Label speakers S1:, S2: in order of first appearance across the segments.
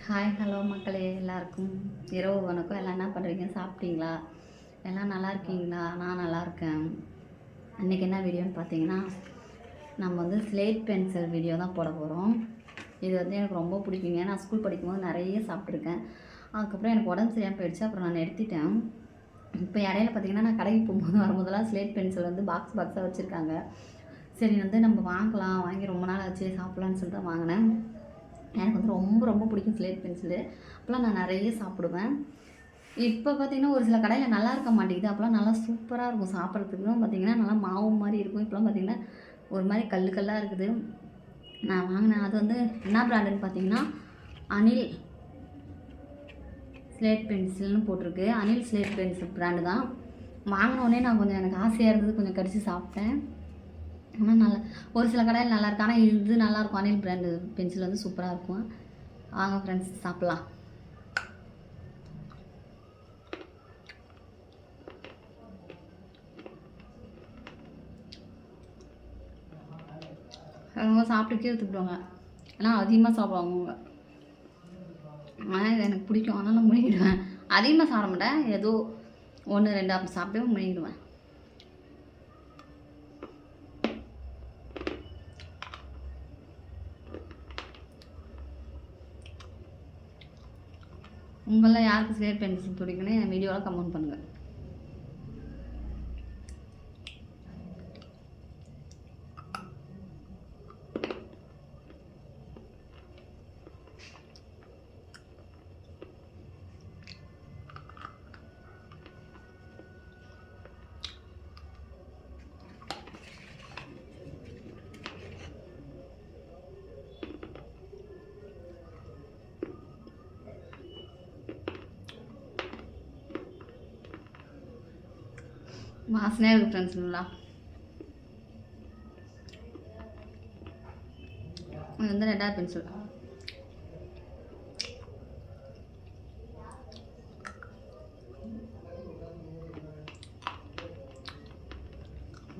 S1: Hi hello மக்களே, எல்லாருக்கும் இரவு வணக்கம். எல்லாம் என்ன பண்ணுறீங்க? சாப்பிட்டீங்களா? எல்லாம் நல்லா இருக்கீங்களா? நான் நல்லா இருக்கேன். இன்றைக்கி என்ன வீடியோன்னு பார்த்தீங்கன்னா, நம்ம வந்து ஸ்லேட் பென்சில் வீடியோ தான் போட போகிறோம். இது வந்து எனக்கு ரொம்ப பிடிக்குங்க. நான் ஸ்கூல் படிக்கும்போது நிறைய சாப்பிட்ருக்கேன். அதுக்கப்புறம் எனக்கு உடம்பு சரியாக போயிடுச்சு. அப்புறம் நான் நிறுத்திட்டேன். இப்போ இடையில பார்த்தீங்கன்னா, நான் கடைக்கு போகும்போது வரும்போதெல்லாம் ஸ்லேட் பென்சில் வந்து பாக்ஸாக வச்சுருக்காங்க. சரி வந்து நம்ம வாங்கி ரொம்ப நாள் ஆச்சு சாப்பிட்லான்னு சொல்லிட்டு தான் வாங்கினேன். எனக்கு வந்து ரொம்ப ரொம்ப பிடிக்கும் ஸ்லேட் பென்சிலு. அப்போலாம் நான் நிறைய சாப்பிடுவேன். இப்போ பார்த்திங்கன்னா ஒரு சில கடையில் நல்லா இருக்க மாட்டேங்குது. அப்போலாம் நல்லா சூப்பராக இருக்கும் சாப்பிட்றதுக்கும். பார்த்திங்கன்னா நல்லா மாவு மாதிரி இருக்கும். இப்போலாம் பார்த்திங்கன்னா ஒரு மாதிரி கல்லாக இருக்குது. நான் வாங்கினேன். அது வந்து என்ன பிராண்டுன்னு பார்த்திங்கன்னா அனில் ஸ்லேட் பென்சில்னு போட்டிருக்கு. அனில் ஸ்லேட் பென்சில் பிராண்டு தான். வாங்கினோடனே நான் கொஞ்சம் எனக்கு ஆசையாக இருந்தது, கொஞ்சம் கடிச்சு சாப்பிட்டேன். ஆனால் நல்லா ஒரு சில கடையில் நல்லாயிருக்கு. ஆனால் இது நல்லாயிருக்கும். அனில் பிராண்டு பென்சில் வந்து சூப்பராக இருக்கும். வாங்க ஃப்ரெண்ட்ஸ் சாப்பிட்லாம். அவங்க சாப்பிட்டு கீழே துப்பிடுவாங்க. ஆனால் அதிகமாக சாப்பிடுவாங்க அவங்க. ஆனால் இது எனக்கு பிடிக்கும். ஆனால் நான் முழுங்கிடுவேன். அதிகமாக சாப்பிட மாட்டேன். ஏதோ 1 2 அப்படி சாப்பிட்டு முழுங்கிடுவேன். உங்களில் யாருக்கு ஸ்லேட் பென்சில் பிடிக்குன்னு என் வீடியோவில் கமெண்ட் பண்ணுங்கள். வாசனையாக இருக்குது ஃப்ரெண்ட்ஸ். நல்லா இது வந்து 2வது பென்சில்.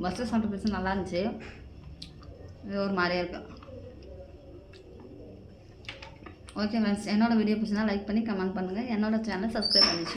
S1: ஃபஸ்ட்டு சாப்பிட்ட பென்சில் நல்லா இருந்துச்சு. இது ஒரு மாதிரியாக இருக்கு. ஓகே ஃப்ரெண்ட்ஸ், என்னோடய வீடியோ பிடிச்சிருந்தா லைக் பண்ணி கமெண்ட் பண்ணுங்கள். என்னோடய சேனலை சப்ஸ்கிரைப் பண்ணி